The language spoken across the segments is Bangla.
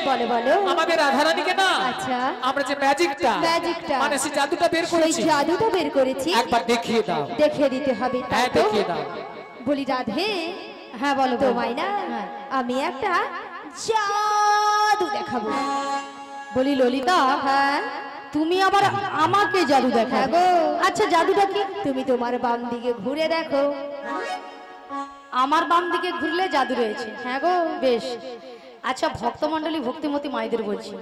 বলো বলো আমাদের রাধারানীকে না আচ্ছা আমরা যে ম্যাজিকটা মানে সেই জাদুটা বের করেছি, সেই জাদুটা বের করেছি, একবার দেখিয়ে দাও। দেখিয়ে দিতে হবে। হ্যাঁ দেখিয়ে দাও। বলি রাধে, হ্যাঁ বলো তোমায় না আমি একটা জাদু দেখাবো। বলি ললিতা, হ্যাঁ তুমি আবার আমাকে জাদু দেখাবো? আচ্ছা জাদুটা কি? তুমি তোমার বাম দিকে ঘুরে দেখো। আমার বাম দিকে ঘুরলে জাদু রয়েছে? হ্যাঁ গো বেশ। আচ্ছা ভক্তমণ্ডলী ভক্তিমতী মায়েদের বলছি,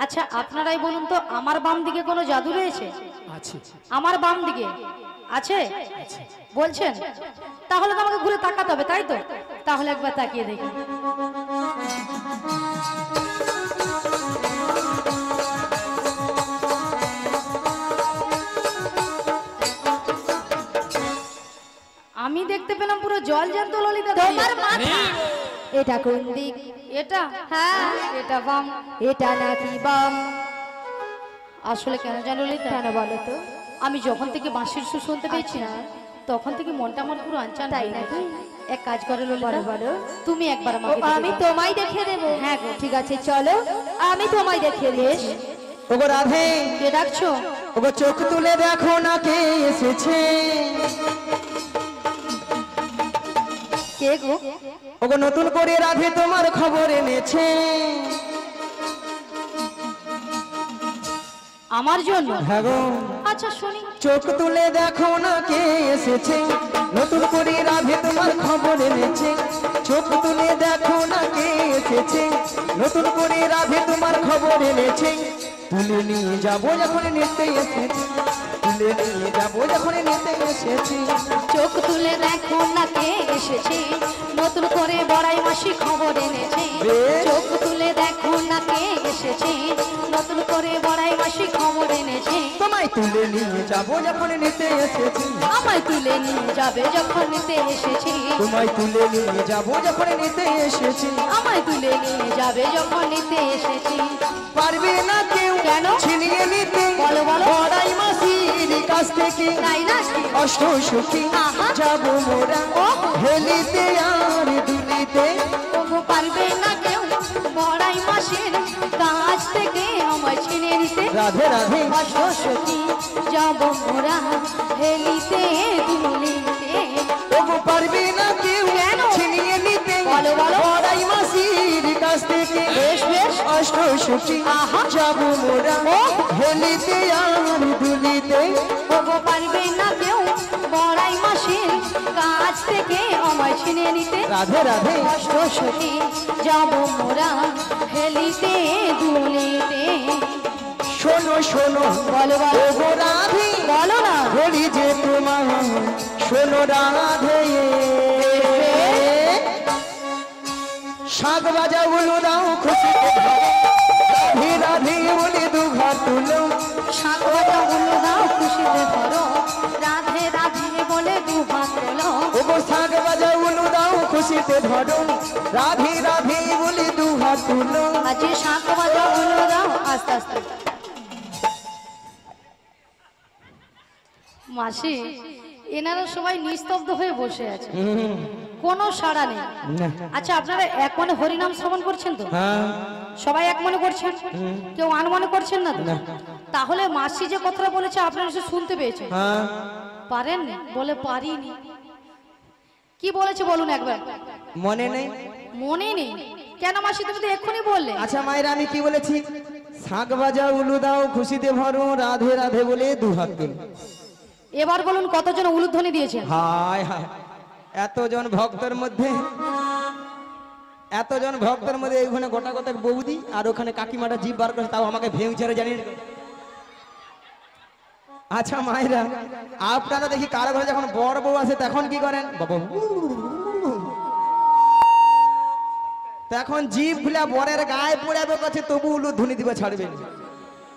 আচ্ছা আপনারাই বলুন তো আমার বাম দিকে কোনো জাদু রয়েছে? আছে। আমার বাম দিকে আছে বলছেন? তাহলে তো আমাকে ঘুরে তাকাতে হবে, তাই তো? তাহলে একবার তাকিয়ে দেখি। আমি দেখতে পেলাম পুরো জল জ্যান্ত ললিতা। তোমার মাথা এটা কোন দিক? এটা? হ্যাঁ এটা বাম। এটা নাকি বাম? আসলে কেন জানো ললিতা? কেন বলো তো? আমি যখন থেকে বাঁশির সুর শুনতে পেয়েছি না, তখন থেকে মনটা আমার পুরো আনচান তাই হয়ে নাকি? গেছে। এক কাজ করো ললিতা, বলো। তুমি একবার ও, আমাকে আমি তোমায় দেখে দেবো। হ্যাঁ গো। ঠিক আছে চলো আমি তোমায় দেখে দিস। ওগো রাধে, কে ডাকছো? ওগো চোখ তুলে দেখো না কে এসেছে। কে গো? ওগো নতুন করে রাধে তোমার খবর এনেছে। আমার জন্য? হ্যাঁ গো। আচ্ছা শুনি। চোখ তুলে দেখো না কে এসেছে, নতুন করে রাধে তোমার খবর এনেছে। চোখ তুলে দেখো না কে এসেছে, নতুন করে রাধে তোমার খবর এনেছে। তুলে নিয়ে যাবো যখন নিতে এসেছি, তুলে নিয়ে যাবো যখন নিতে এসেছি। চোখ তুলে দেখো না কে এসেছে, নতুন করে বড়াই মাসি খবর এনেছে। চোখ তুলে দেখো না কে এসেছে, নতুন করে বড়াই মাসি খবর এনেছে। তোমায় তুলে নিয়ে যাবো যখন নিতে এসেছি, আমায় তুলে নিয়ে যাবে যখন নিতে এসেছি। তোমায় তুলে নিয়ে যাবো যখন নিতে এসেছি। আমায় তুলে নিয়ে যাবে যখন নিতে এসেছি। পারবে না কেউ কেন? ছিনিয়ে নিতে বলো বলো। বড়াই মাসির কাছ থেকে তাই না? অষ্ট সুখী আহা। যাবো মোরা হেলিতে আর দুলিতে। তবু পারবে না কেউ বড়াই মাসের কাছ থেকে আমায় ছিনে নিতে। রাধে রাধে, অশ্বসখী যাব মোরা হেলিতে দুলিতে। তবু পারবে না কেউ কেন? ছিনিয়ে নিতে বলো বলো। বড়াই মাসির কাছ থেকে বেশ বেশ। অষ্ট সুখী আহা। যাবো মোরা হেলিতে আর দুলিতে। তবু পারবে না কেউ বড়াই মাসের কাছ থেকে আমায় ছিনে নিতে। রাধে রাধে, অষ্টসখী যাব মোরা হেলিতে দুলিতে। শোনো শোনো বলো বলো। ওগো রাধে, বলো না। বলি যে তোমার শোনো রাধে। শাক বাজা উলু দাও খুশিতে রাধে রাধে বলে দুঘাট তুলো। শাক বাজা উলু দাও খুশিতে ভরো, রাধে রাধে বলে দুহাত তোলো। ওগো শাক বাজা উলু দাও খুশিতে ধরো, রাধে রাধে বলে দুহাত তুলো। আজ শাক বাজা উলু দাও। আস্তে আস্তে। মাসি এনারা সবাই নিস্তব্ধ হয়ে বসে আছে, কোনো সাড়া নেই। আচ্ছা আপনারা এক মনে হরিনাম শ্রবণ করছেন তো? হ্যাঁ সবাই এক মনে করছেন? কেউ আনমনে করছেন না তো? তাহলে মাসি যে কথাটা বলেছে আপনারা সে শুনতে পেয়েছেন? হ্যাঁ, পারেন? বলে পারিনি। কি বলেছে বলুন একবার। মনে নেই? মনে নেই? কেন মাসি তুমি তো এক্ষুনি বললে। আচ্ছা মায়েরা আমি কি বলেছি? শাক বাজা উলু দাও খুশিতে ভরো, রাধে রাধে বলে দুহাত তুলো। এবার বলুন কতজন উলুধ্বনি দিয়েছেন? হায় হায়, এতজন ভক্তের মধ্যে এইখানে গোটা গোটা বৌদি আর ওখানে কাকিমাটা জিভ বার করে, তাও আমাকে ভেঙে জানি। আচ্ছা মায়েরা, আপনারা দেখি কারো ঘরে যখন বড় বউ আসে তখন কি করেন? বাবা তখন জিভ খুলে বরের গায়ে পড়াবে কাছে, তবু উলু ধ্বনি দিবে ছাড়বেন।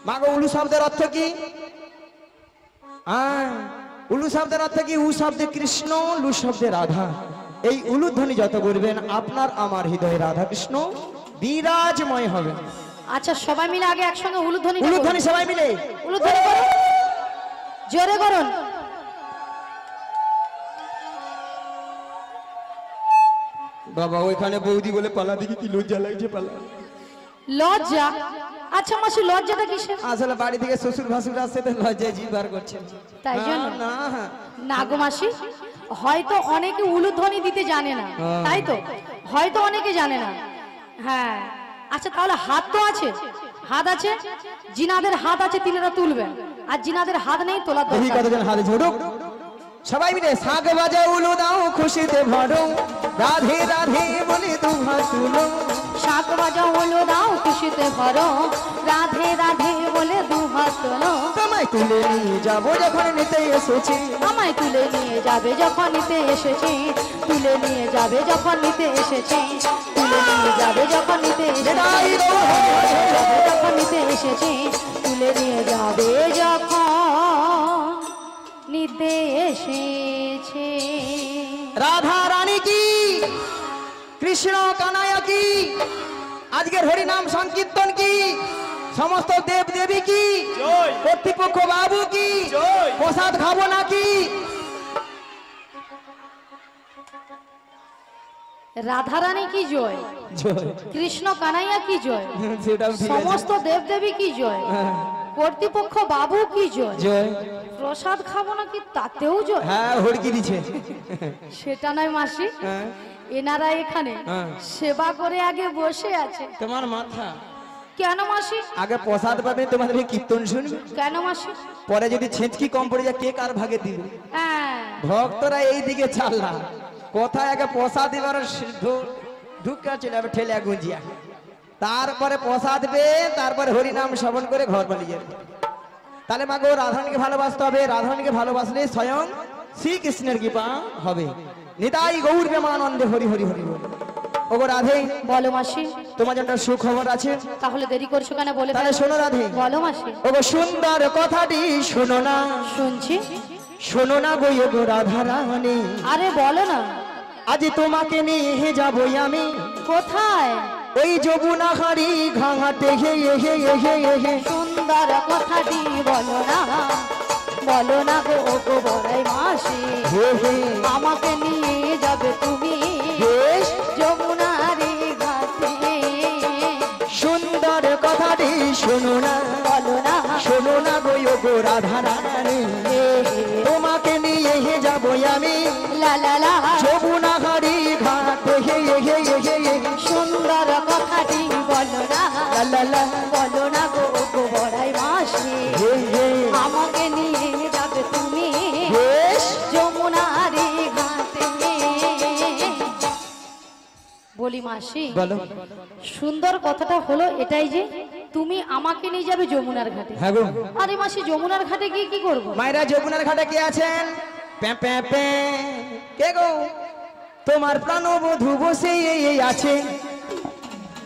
মাগো উলু শব্দের অর্থ কি? উলু শব্দের অর্থ কি? উ শব্দে কৃষ্ণ, লু শব্দে রাধা। এই উলুধ্বনি যত করবেন আপনার আমার হৃদয়ে রাধা কৃষ্ণ বিরাজময় হবে। আচ্ছা সবাই মিলে আগে একসঙ্গে উলুধ্বনি। উলুধ্বনি সবাই মিলে উলুধ্বনি করুন, জোরে করুন। বাবা ওইখানে বৌদি বলে পালা, দেখি কি লজ্জা লাগছে পালা। লজ্জা? আচ্ছা মাসি লজ্জাটা কিসের? আসলে বাড়ি থেকে শ্বশুর ভাসুর আসছে তো লজ্জায় জি বার করছে। তাই জন্য? না না গো মাসি, হয়তো অনেকে উলুধ্বনি দিতে জানে না, তাই তো? হয়তো অনেকে জানে না। হ্যাঁ আচ্ছা তাহলে হাত তো আছে, হাত আছে, জিনাদের হাত আছে তিনারা তুলবেন, আর জিনাদের হাত নেই তোলার দেখি দরকার নেই। কতজন হাতে ঝোড়ুক সবাই মিলে শাঁখ বাজাও উলু দাও খুশিতে ভরো রাধে রাধে বলে দু হাত তুলো শাঁখ বাজাও হলো দাও খুশিতে ভরো রাধে রাধে বলে দু হাত তোলো। তোমায় তুলে নিয়ে যাবো যখন নিতে এসেছি আমায় তুলে নিয়ে যাবে যখন নিতে এসেছি, তুলে নিয়ে যাবে যখন নিতে এসেছি, তুলে নিয়ে যাবে যখন নিতে এসেছি, যখন নিতে এসেছি, তুলে নিয়ে যাবে যখন নিতে এসেছে। রাধা রানী কি কৃষ্ণ কানায়া কি আজকের হরিনাম সংকীর্তন কি সমস্ত দেব দেবী কি কর্তৃপক্ষ বাবু কি প্রসাদ খাবো নাকি? রাধারানী কি জয়, কৃষ্ণ কানাইয়া কি জয়, সেটাও ঠিক আছে। সমস্ত দেবদেবী কি জয়, কর্তৃপক্ষ বাবু কি জয়, জয় প্রসাদ খাবো নাকি তাতেও জয়। হ্যাঁ হড়কি দিছে সেটা নয় মাসি, হ্যাঁ, এনারা এখানে হ্যাঁ। সেবা করে আগে বসে আছে। তোমার মাথা কেন মাসি? আগে প্রসাদ পাবে তোমাদের কীর্তন শুনবে কেন মাসি? পরে যদি ছেঁচকি কম পড়ে যায় কে কার ভাগে দিবে? হ্যাঁ ভক্তরা এই দিকে চাললা কোথায় আগে প্রসাদ এবার ঢুকা চলে যাবে ঠেলে গুঁজিয়া, তারপরে প্রসাদ পেয়ে তারপরে হরিনাম শ্রবণ করে ঘর পালিয়ে যাবে। তাহলে মা গো রাধারানীকে ভালোবাসতে হবে, রাধারানীকে ভালোবাসলে স্বয়ং শ্রীকৃষ্ণের কৃপা হবে। নিতাই গৌর প্রেমানন্দে হরি হরি হরি হরি। ওগো রাধে বলো মাসি, তোমার জন্য সুখবর আছে, তাহলে দেরি করছো কেন বলে তাহলে ফেলো। শোনো রাধে। বলো মাসি। ওগো সুন্দর কথাটি শোনো না, শুনছি। শোনো না গো ওগো রাধারানী, আরে বলো না। আজ তোমাকে নিয়ে যাবই আমি কোথায়? ওই যমুনা হাড়ি ঘাটে হে হে হে হে। সুন্দর কথাটি বলো না, বলো না গো গো বড়াই মাসি, হে হে আমাকে নিয়ে যাবে তুমি বেশ যমুনারি ঘাটে। সুন্দর কথাটি শোনো না, বলো না। শোনো না গো ওগো রাধারানী, হে হে তোমাকে নিয়ে যাবই আমি লা লা লা। যমুনা হাড়ি ঘাটে হে হে হে হে। সুন্দর কথাটি বলো না, লা লা লা বলো না গো গো বড়াই মাসি, হে হে আমাকে নিয়ে যাবে তুমি বেশ যমুনারি ঘাটে। বলি মাসি, বলো। সুন্দর কথাটা হলো এটাই যে তুমি আমাকে নিয়ে যাবে যমুনার ঘাটে। হ্যাঁ গো আরে মাসি যমুনার ঘাটে গিয়ে কি করবো? মায়েরা যমুনার ঘাটে কে আছেন? প্যাঁ প্যাঁ প্যাঁ। কে গো? তোমার প্রাণবধূ বসে আছে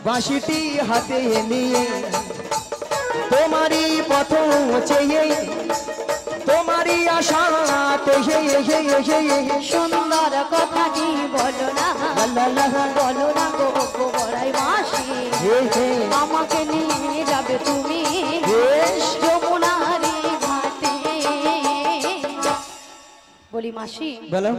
বাঁশিটি হাতে নিয়ে, তোমারই পথ চেয়ে তোমারই আশাতে হে হে হে হে। সুন্দর কথাটি বলো না, লা লা লা লা। বলো না গো গো বড়াই মাসি, হে হে আমাকে নিয়ে যাবে তুমি বেশ যমুনারি ঘাটে। বলি মাসি, বলো।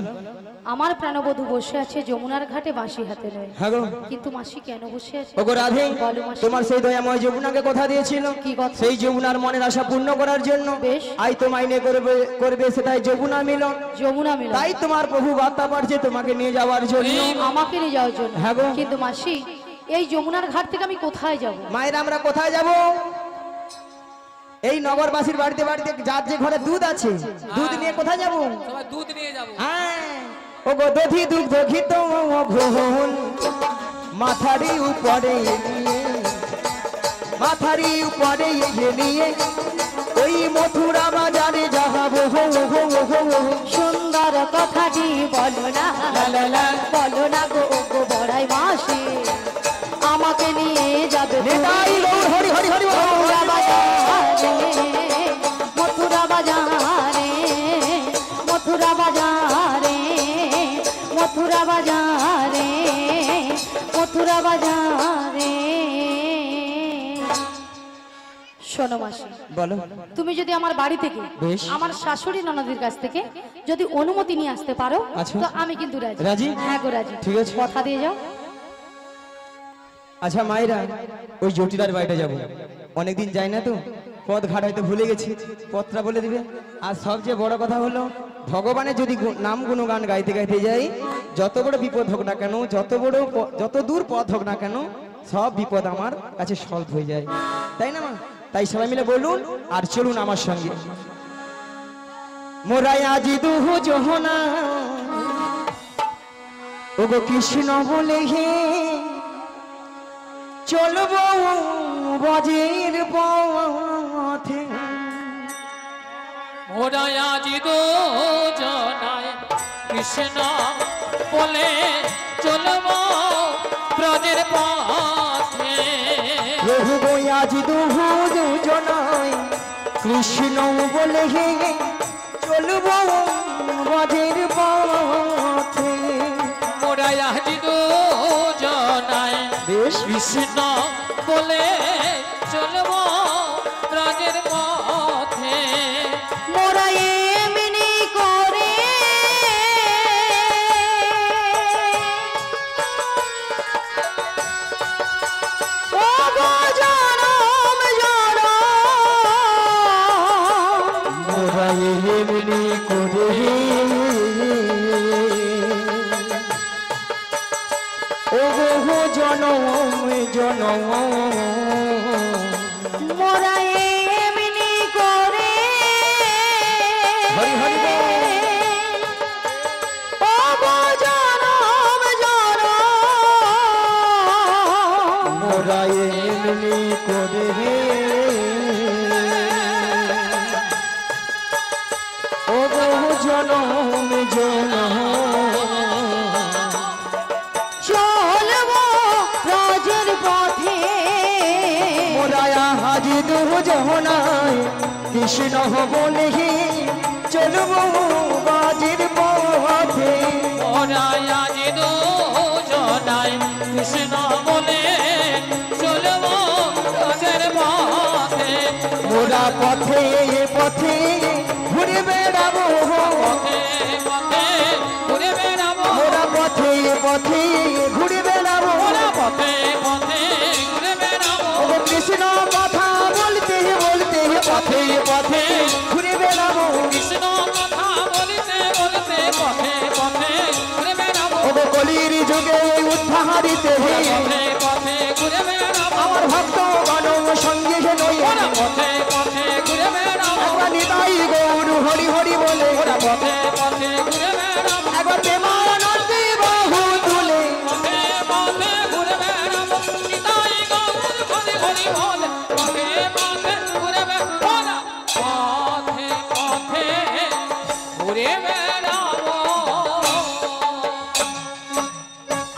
আমার প্রাণবধূ বসে আছে যমুনার ঘাটে বাঁশি হাতে নয়, হ্যাঁ গো কিন্তু মাসি কেন বসে আছে? ওগো রাধে, বলো মাসি। তোমার সেই দয়াময় যমুনাকে কথা দিয়েছিল, কি কথা? সেই যমুনার মনের আশা পূর্ণ করার জন্য বেশ। আই তোমায় নিয়ে করবে করবে সেটাই যমুনা মিলন। যমুনা মিলন। তাই তোমার প্রভু বার্তা পাঠাচ্ছে তোমাকে নিয়ে যাওয়ার জন্য। আমাকে নিয়ে যাওয়ার জন্য। হ্যাঁ গো। কিন্তু মাসি এই যমুনার ঘাট থেকে আমি কোথায় যাব? মায়ের আমরা কোথায় যাব? এই নগরবাসীর বাড়িতে বাড়িতে যার যে ঘরে দুধ আছে দুধ নিয়ে কোথায় যাব? সবাই দুধ নিয়ে যাবো। হ্যাঁ ওগো দধি দুগ্ধ ঘিত ঘোল মাথারি উপরে নিয়ে, মাথারি উপরে নিয়ে ওই মথুরা বাজারে যাবো হো হো হো হো। সুন্দর কথাটি বলো না, লা লা লা। বলো না গো গো বড়াই মাসি, আমাকে নিয়ে যাবে তুমি নিতাই গৌর হরি হরি হরি বল। মথুরা বাজারে, মথুরা বাজারে, মথুরা বাজারে, মথুরা বাজারে, মথুরা বাজারে। শোনো মাসি, বলো। তুমি যদি আমার বাড়ি থেকে বেশ। আমার শাশুড়ি ননদের কাছ থেকে যদি অনুমতি নিয়ে আসতে পারো আচ্ছা। তো আমি কিন্তু রাজি। রাজি? হ্যাঁ গো রাজি। ঠিক আছে। কথা দিয়ে যাও। আচ্ছা মায়েরা, ওই জটিলার বাড়িটা যাবো, অনেকদিন যাই না তো, পথ ঘাট হয়তো ভুলে গেছি, পথটা বলে দিবে। আর সবচেয়ে বড় কথা হলো, ভগবানের যদি নাম গুণগান গাইতে গাইতে যাই, যত বড় বিপদ হোক না কেন, যত দূর পথ হোক না কেন, সব বিপদ আমার কাছে সলভ হয়ে যায়, তাই না মা? তাই সবাই মিলে বলুন আর চলুন আমার সঙ্গে। মোরাই আজি দুহু জহনা ওগো কৃষ্ণ বলে হে চলবো বজের পথে। মোরা আজি দুজনায় কৃষ্ণ বলে চলব ব্রজের পথে। প্রভু আজি দুহু দুজনায় কৃষ্ণ বলে হে চলবো বজের পথে। মোরা আজি দুজনায় বেশ কৃষ্ণ বলে চলব ব্রজের পথে। মোরা এমনি করে ও গো জনম জনম মোরা এমনি করে ওগো জনম জনম মোরা এমনি করে হরি হরি বল। ও গো জনম জনম মোরা এমনি করে ওগো জনম জনম চলবো ব্রজের পথে। মোরায়া হাজি দুজনায় কৃষ্ণ বলে চলবো বাজির পথে। মোরা আজি দুজনায় কৃষ্ণ বলে চলব ব্রজের পথে। মোরা পথে পথে ঘুরে বেড়াবো, পথে পথে ঘুরে বেড়াবো। মোরা পথে পথে ঘুরে বেড়াবো। মোরা পথে পথে ঘুরে বেড়াবো। ও কৃষ্ণ কথা বলতে বলতে পথে পথে ঘুরে বেড়াবো। কৃষ্ণ কথা বলিতে বলিতে পথে পথে ঘুরে বেড়াবো। ও কলির যুগে উদ্ধারিতে পথে পথে ঘুরে বেড়াবো। আমার ভক্ত গণ সঙ্গে নই মোরা পথে পথে ঘুরে বেড়াবো। একবার নিতাই গৌর হরি হরি বলে মোরা পথে পথে ঘুরে বেড়াবো। একবার প্রেমানন্দে বাহু তুলে পথে পথে ঘুরে বেড়াবো। নিতাই গৌর হরি হরি বলে পথে পথে ঘুরে বেড়াবো। মোরা পথে পথে ঘুরে বেড়াবো।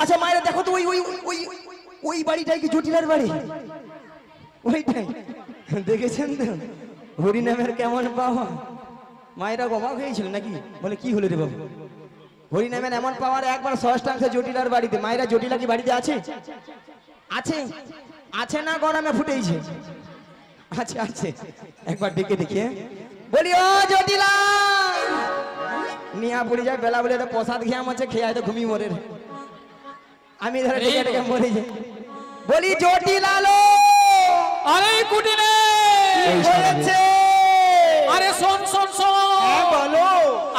আচ্ছা মায়েরা দেখো তো ওই ওই ওই ওই বাড়িটাই কি জটিলার বাড়ি? ওইটাই দেখেছেন তো হরি নামের কেমন পাওয়া? মায়েরা অবাক হয়েছিল নাকি, বলে কি হলো রে বাবু, হরি নামের এমন পাওয়ার একবার ষষ্ঠাংশ জটিলার বাড়িতে। মায়েরা জটিলা কি বাড়িতে আছে? আছে আছে না গরমে ফুটেছে? আচ্ছা আছে, একবার ডেকে দেখি বলি ও জটিলা নিয়া পড়ে যায়। বেলা বলে তো প্রসাদ খেয়ে আমার খেয়ে হয়তো ঘুমিয়ে মরে রে। আমি ধরে ডেকে ডেকে মরে যাই, বলি জটিলালো আরে কুটিলে হয়েছে। আরে শোন শোন শোন বলো।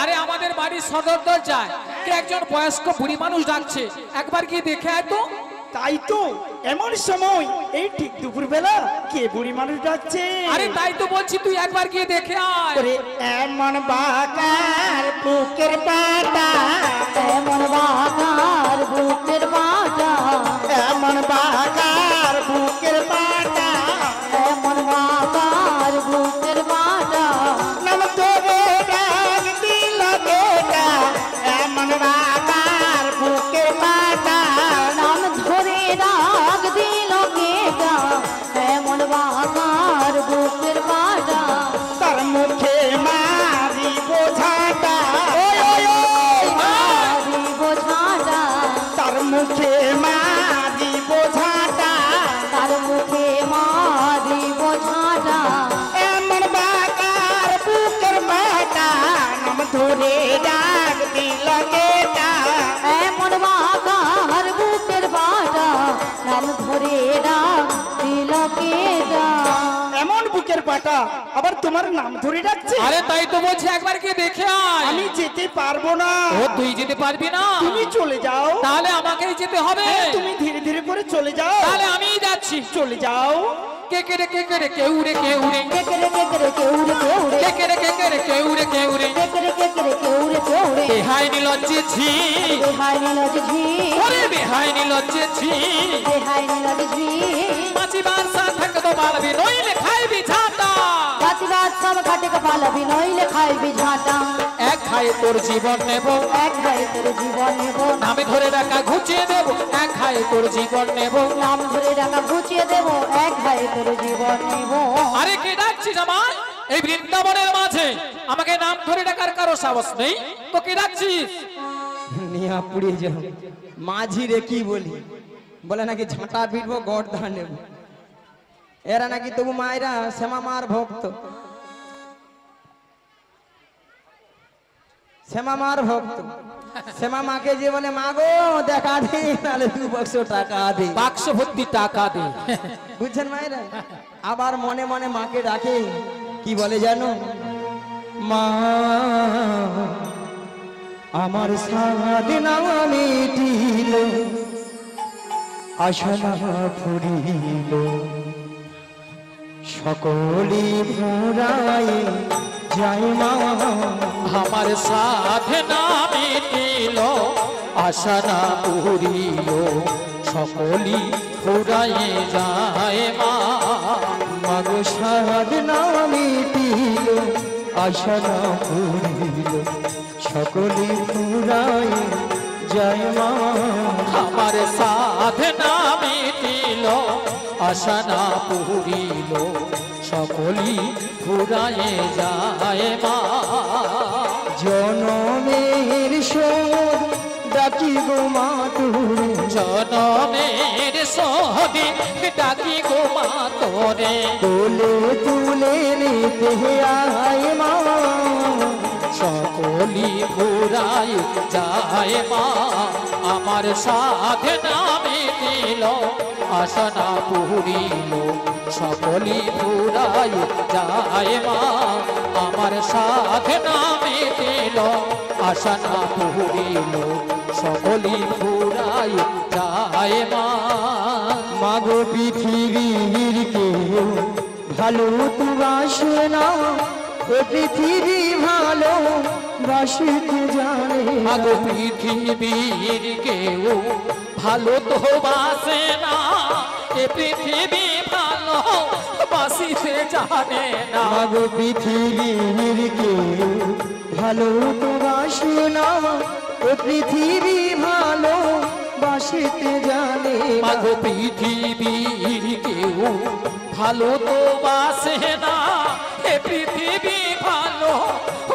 আরে আমাদের বাড়ির সদর দরজায় কে একজন বয়স্ক বুড়ি মানুষ ডাকছে, একবার গিয়ে দেখে আয় তো। তাই তো, এমন সময় এই ঠিক দুপুর বেলা কে বুড়ি মানুষ ডাকছে? আরে তাই তো বলছি, তুই একবার গিয়ে দেখে আয়। ওরে এমন বাকার বুকের পাটা, এমন বাগার বুকের বাটা, এমন বাকার বুকের পাটা, এমন বাগার বুকের বাটা, নাম তোরে ডাক দিল কেটা, এমন বাকার বুকের পাটা, নাম ধরে রাগ দিল কেটা, এমন বাগার বুকের বাটা, তার মুখে মারি বোঝাটা, মারি বোঝাটা, তার মুখে মারি বোঝাটা, তার মুখে মারি বোঝাটা, এমন বাকার বুকের পাটা, নাম ধরে ডাক দিল কেটা, এমন বাগার বুকের বাটা, নাম ধরে ডাক তিলকে ডাক। এমন বুকের পাটা আবার তোমার নাম ধরে ডাকছে। আরে তাই তো বলছি একবার কি দেখে আয়। আমি যেতে পারবো না। ও তুই যেতে পারবি না? তুমি চলে যাও। তাহলে আমাকেই যেতে হবে। তুমি ধীরে ধীরে করে চলে যাও। তাহলে আমিই যাচ্ছি। চলে যাও। কে কে রে কে কে রে কেউ রে কেউ রে কেকরে কেকরে কেউরে কেউরে কে কে রে কে কে রে কেউ রে কেউ রে কেকরে কেকরে কেউরে কেউরে বেহাই নিলজ্জে ছি বেহাই নীলজ ঝি ওরে বেহাই নিলজ্জে ছি বেহাই নীলজ ঝি মাছিবার সাথে তো পারবি নইলে খাইবি ঝাঁটা বাতিবাদ সব ঘাটে কপালবি নইলে খাইবি ঝাঁটা। এক খাই তোর জীবন নেব এক ঘরে তোর জীবন নেব নামে ধরে ডাকা ঘুচিয়ে দেব এক খাই তোর জীবন নেব নাম ধরে ডাকা ঘুচিয়ে দেব এক ঘরে তোর জীবন নেব। আরে কে ডাকছিস আমার এই বৃন্দাবনের মাঝে আমাকে নাম ধরে ডাকার কারো সাহস নেই তো কে ডাকছিস নিয়া পুড়িয়ে যাও মাঝি রে কি বলি বলে নাকি ঝাঁটা পিটবো গড় ধান নেব এরা নাকি তবু মায়েরা শ্যামা মার ভক্ত শ্যামা মার ভক্ত শ্যামা মাকে যে বলে মা গো দেখা দে নাহলে 2 টাকা দে বাক্স ভর্তি টাকা দে বুঝছেন মায়েরা আবার মনে মনে মাকে ডাকে কি বলে জানো মা আমার সাধনা মিটিল আশা ফুরিল সকলি ভরাই যাই মা আমার সাধনা মিটিল আশা না পুরিল সকলি ফুরায়ে যায় মা মাগো সাধনা মিটিল আশা ফুরিল সকলি ফুরাই যাই মা আমার সাধনা মিটিল আশা না পুরিল সকলি ফুরায়ে যায় মা জনমের শোধ ডাকি গো মা তুরে জনমের সহদি ডাকি গো মা তোরে তোলে তুলে নিতে আয় মা সকলি ফুরাই যায় মা আমার সাধনা মিটিল আশা না পুরিল সকলি ফুরাই যায় মা আমার সাধনা মিটিল আশা না পুরিল সকলি ফুরাই যায় মা মাগো পৃথিবীর কেউ ভালো তো বাসে না এ পৃথিবী ভালো বাসিতে জানে আগো পৃথিবীর কেউ ভালো তো বাসে না এ পৃথিবী ভালো বাসিতে জানে না মাগো পৃথিবীর কেউ ভালো তো বাসে না এ পৃথিবী ভালো বাসিতে জানে আগো পৃথিবীর কেউ ভালো তো বাসে না এ পৃথিবী ভালো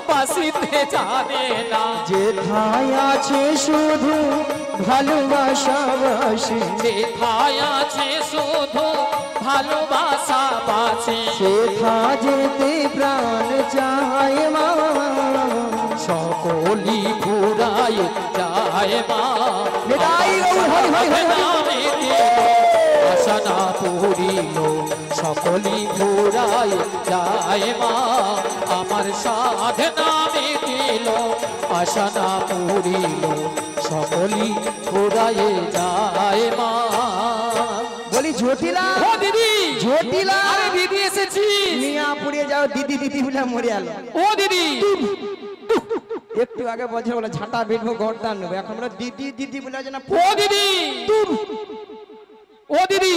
বাসিতে জানে না যেথায় আছে শুধু ভালোবাসা বাসে যেথায় আছে শুধু ভালোবাসা বাসে সেথা যেতে প্রাণ চায় মা সকলি ফুরাই যায় মা বিদায় গৌর হরি হরি হরি হরি। আশা না পুরিল সকলি ফুরাই যায় মা আমার সাধনা মিটিল আশা না পুরিল সকলি ফুরাই যায় মা বলি জটিলা ও দিদি জটিলা আরে দিদি এসেছি মিয়া পুড়িয়ে যাও দিদি দিদি বলে মরে আলো ও দিদি একটু আগে বলছে বলে ঝাঁটা বেটবো গড়দান নেবো এখন বলে দিদি দিদি বলে যে না ও দিদি ও দিদি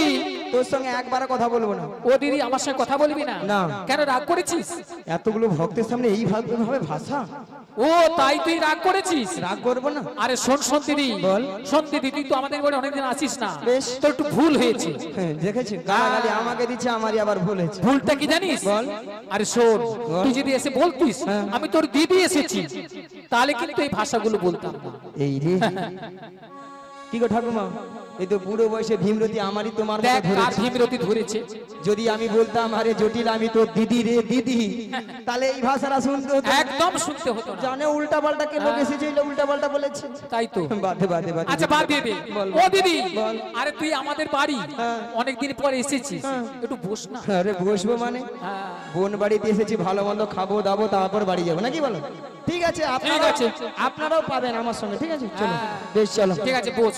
তোর সঙ্গে একবার কথা বলবো না ও দিদি আমার সঙ্গে কথা বলবি না না। কেন রাগ করেছিস এতগুলো ভক্তের সামনে এই ভাবে ভাষা ও তাই তুই রাগ করেছিস রাগ করবো না আরে শোন শোন দিদি বল। শোন দিদি তুই তো আমাদের বাড়ি অনেকদিন আসিস না বেশ। তোর একটু ভুল হয়েছে হ্যাঁ দেখেছি গালাগালি আমাকে দিচ্ছে আমারই আবার ভুল হয়েছে ভুলটা কি জানিস বল। আরে শোন বল। তুই যদি এসে বলতিস হ্যাঁ। আমি তোর দিদি এসেছি তাহলে কিন্তু এই ভাষাগুলো বলতাম না এই রে কি গো ঠাকুমা এই তো বুড়ো বয়সে ভীমরতি আমারই তোমার মতো দেখ কার ধরেছে। ভীমরতি ধরেছে। যদি আমি বলতাম আরে জটিল আমি তো দিদি রে দিদি, তাহলে এই ভাষাটা শুনতে হতো। একদম শুনতে হতো না। জানে উল্টা পাল্টা কে লোক এসেছে উল্টা পাল্টা বলেছে। তাই তো। বাদে বাদে বাদে। আচ্ছা বাদ দিয়ে দে। বল, ও বল। দিদি, বল। আরে তুই আমাদের বাড়ি হ্যাঁ। অনেকদিন পর এসেছিস, হ্যাঁ। একটু বস না। আরে বসবো মানে হ্যাঁ। বোন বাড়িতে এসেছি, ভালো মন্দ খাবো দাবো তারপর বাড়ি যাবো নাকি বলো? ঠিক আছে আপনারা আছে। আপনারাও পাবেন আমার সঙ্গে, ঠিক আছে চলো হ্যাঁ। বেশ চলো। ঠিক আছে বস।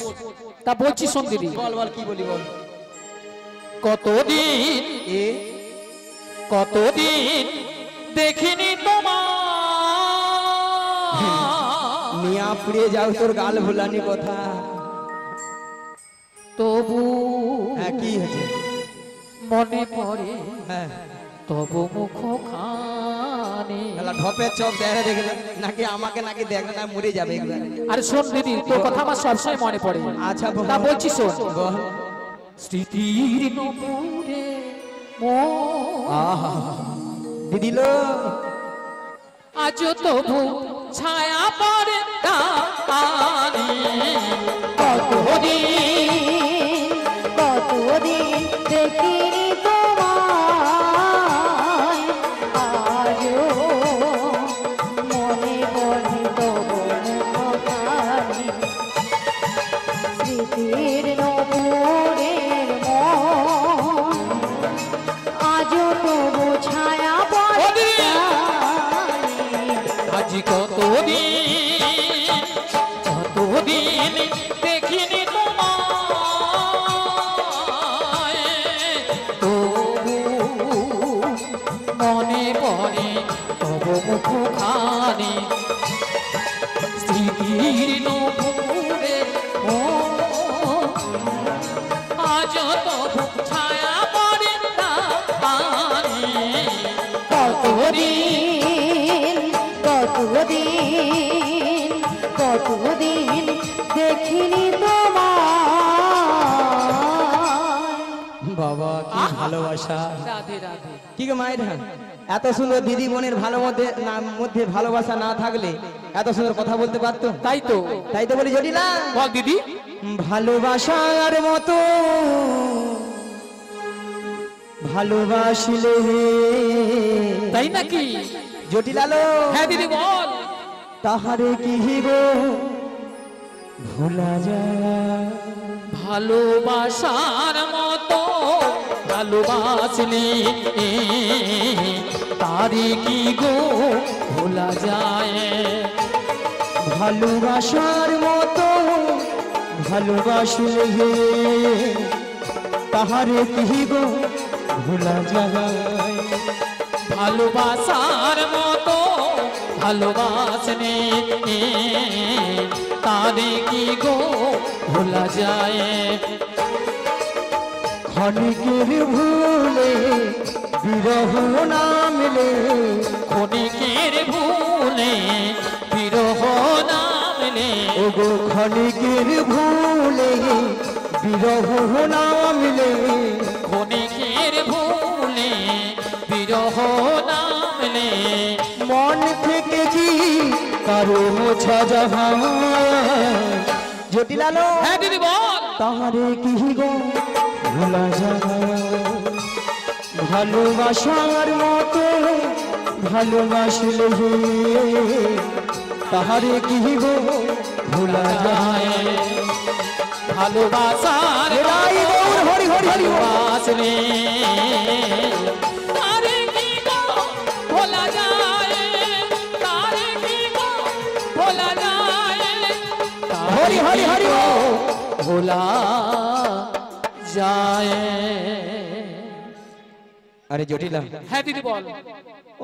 তা বলছি শোন দিদি, বল বল কি বলি বল। কতদিন এ কতদিন দেখিনি তোমার, মিয়া পুড়িয়ে যাও তোর গাল ভুলানি কথা। তবু হ্যাঁ কি হয়েছে? মনে পড়ে হ্যাঁ তবু মুখখানি। শালা ঢপের চপ দেখে দেখে নাকি আমাকে নাকি দেখলে না মরে যাবে একবার। আরে শোন দিদি, তোর কথা আমার সবসময় মনে পড়ে। আচ্ছা বল। তা বলছি শোন, বল। স্মৃতির নপুরে মন আহা দিদি লো আজ তবু ছায়া পড়ে টানি। কতদিন কতদিন দেখিনি তোমায়, আজও মনে পড়ে তবু মুখখানি। স্মৃতির নপুরের মন আজও তবু ছায়া পড়ে ও দিদি! টানি। আজ কতদিন কতদিন দেখিনি তোমায়, তবু মনে পড়ে তবু মুখখানি। স্মৃতির নপুরে মন আজ তবু ছায়া পড়ে টানি। কতদিন কতদিন কতদিন দেখিনি তোমায়। বাবা কি ভালোবাসা। রাধে রাধে। কি গো মায়ের এত সুন্দর দিদি বোনের মধ্যে ভালোবাসা না থাকলে এত সুন্দর কথা বলতে পারতো? তাই তো। তাই তো বলি জটিলা, বল দিদি। ভালোবাসার মতো ভালোবাসিলে তাই নাকি? জটিলালো হ্যাঁ দিদি বল। তাহারে কি গো ভোলা যায়? ভালোবাসার মতো ভালোবাসলে তারে কি গো ভোলা যায়? ভালোবাসার মতো ভালোবাসিলে তাহারে কি গো ভোলা যায়? ভালোবাসার মতো ভালোবাসলে তারে কি গো ভোলা যায়? ক্ষণিকের ভুলে বিরহ নামলে ক্ষণিকের ভুলে বিরহ নামলে, ওগো ক্ষণিকের ভুলে বিরহ নামলে ক্ষণিকের ভুলে বিরহ নামলে, মন থেকে কি কারো মোছা যাহা? জটিলালো হ্যাঁ দিদি বল। তাহারে কি গো ভোলা যায়? ভালোবাসার মতো ভালোবাসলে তাহারে কি গো ভোলা যায়? ভালোবাসার রাই গৌর হরি হরি হরি বল। ভালোবাসলে তারে কি গো ভোলা যায়? তারে কি গো ভোলা যায়? হরি হরি হরি বল। ভোলা যায়। আরে জটিলা হ্যাঁ দিদি বল।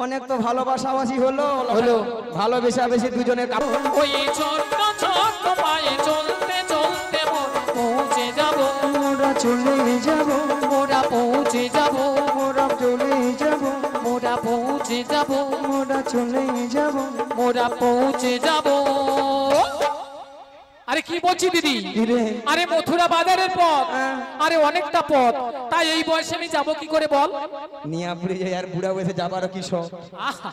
অনেক তো ভালোবাসাবাসি হলো হলো। ভালোবেসা বেশি দুজনের কাপড় ওই ছোট্ট ছোট্ট পায়ে চলতে চলতে পৌঁছে যাব, মোরা চলে যাব মোরা পৌঁছে যাব, মোরা চলে যাব মোরা পৌঁছে যাব, মোরা চলে যাব। মোরা পৌঁছে যাব। আরে কি বলছি দিদি? কিরে? আরে মথুরা বাজারের পথ, হ্যাঁ। আরে অনেকটা পথ, তাই এই বয়সে আমি যাবো কি করে বল? নিয়াপুরে যাই আর বুড়া বসে যাবারও কি শখ? আহা!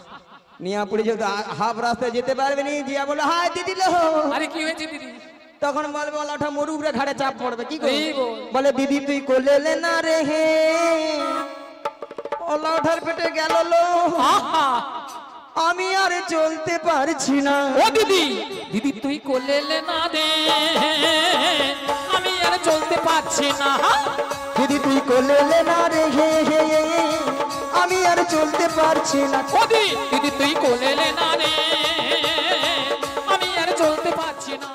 নিয়াপুরে যেহেতু হাফ রাস্তায় যেতে পারবে নি, দিয়া বলো হাই দিদি লো। আরে কি হয়েছে দিদি? তখন বলবে ওলাটা মরুবরে ঘাড়ে চাপ পড়বে কি এই করবে বল। বলে দিদি তুই কোলে না রে হে ওলাটার পেটে গেল লো আহা আমি আর চলতে পারছি না ও দিদি দিদি তুই কোলে না দে আমি আর চলতে পারছি না দিদি তুই কোলে না রে হে হে আমি আর চলতে পারছি না ও দিদি তুই কোলে না রে আমি আর চলতে পারছি না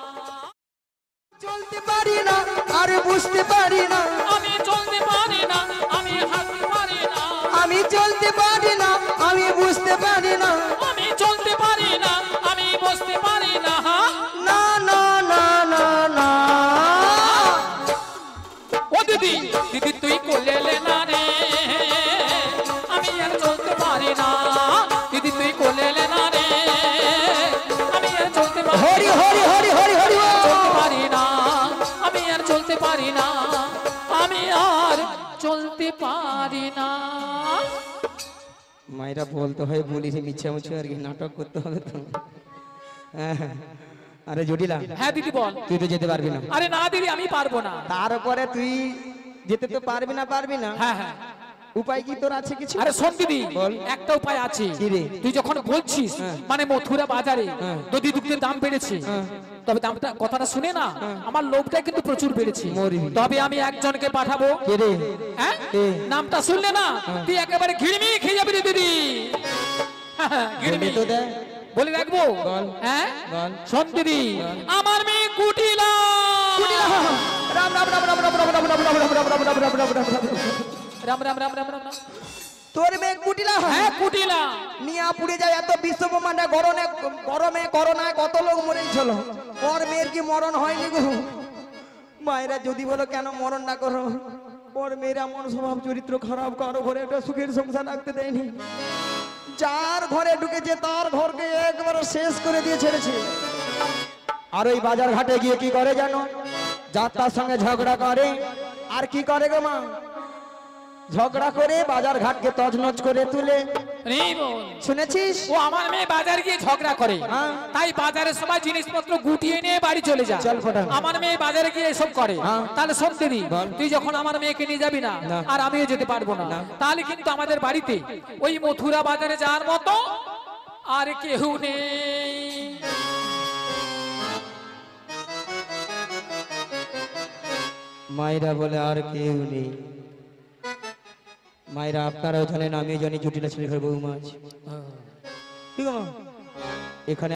চলতে পারি না আর বুঝতে পারি না আমি চলতে পারি না আমি হাঁটতে পারি না আমি চলতে পারি না আমি বুঝতে পারি না আমি চলতে পারি না আমি বসতে পারি না না না না না না ও দিদি দিদি তুই কোলে না রে আমি আর চলতে পারি না দিদি তুই কোলে না রে আমি আর চলতে পারি হরি হরি হরি হরি হরি বল। চলতে পারি না আমি আর চলতে পারি না আমি আর চলতে পারি না মায়েরা বলতে হয় বলি রে মিছা মুছে আর কি নাটক করতে হবে তো হ্যাঁ। আরে জটিলা হ্যাঁ দিদি বল তুই তো যেতে পারবি না আরে না দিদি আমি পারবো না তারপরে তুই যেতে তো পারবি না হ্যাঁ হ্যাঁ উপায় কি তোর আছে কিছু আরে শোন দিদি বল। একটা উপায় আছে কি রে? তুই যখন বলছিস হ্যাঁ। মানে মথুরা বাজারে হ্যাঁ। দধি দুগ্ধের দাম বেড়েছে হ্যাঁ। তবে দামটা কথাটা শুনে না আমার লোভটা কিন্তু প্রচুর বেড়েছে মরবি। তবে আমি একজনকে পাঠাবো কে রে হ্যাঁ কে? নামটা শুনলে না তুই একেবারে ঘিড়মি খেয়ে যাবি রে দিদি ঘিড়মি বলি তো দে বলে রাখবো বল। হ্যাঁ বল। শোন দিদি আমার মেয়ে কুটিলা রাম রাম রাম রাম রাম রাম রাম রাম রাম রাম রাম রাম রাম রাম রাম রাম রাম। রাম রাম রাম রাম রাম রাম। তোর মেয়ে কুটিলা হ্যাঁ কুটিলা নিয়া পুড়ে যায় এত বিশ্ব ব্রহ্মাণ্ডে গরমে করোনায় কত লোক মরেছিল ওর মেয়ের কি মরণ হয়নি গো মায়েরা যদি বলো কেন মরণ না করো ওর মেয়ের এমন স্বভাব চরিত্র খারাপ কারো ঘরে একটা সুখের সংসার রাখতে দেয়নি যার ঘরে ঢুকেছে তার ঘরকে একবার শেষ করে দিয়ে ছেড়েছে আর ওই বাজার ঘাটে গিয়ে কি করে জানো যার তার সঙ্গে ঝগড়া করে আর কি করে গো মা ঝগড়া করে বাজার ঘাটকে তছনছ করে তুলে রে বোন। শুনেছিস ও আমার মেয়ে বাজার গিয়ে ঝগড়া করে হ্যাঁ। তাই বাজারের সময় জিনিসপত্র গুটিয়ে নিয়ে বাড়ি চলে যায় চল ফোটা। আমার মেয়ে বাজারে গিয়ে এসব করে হ্যাঁ। তাহলে শোন দিদি বল। তুই যখন আমার মেয়েকে নিয়ে যাবি না না। আর আমিও যেতে পারবো না তাহলে কিন্তু আমাদের বাড়িতে ওই মথুরা বাজারে যাওয়ার মতো আর কেউ নেই মায়েরা বলে আর কেউ নেই মায়েরা আপনারাও জানেন আমিও জানি জটিলা ছেলে ঘর বউ মাছ ঠিক আছে এখানে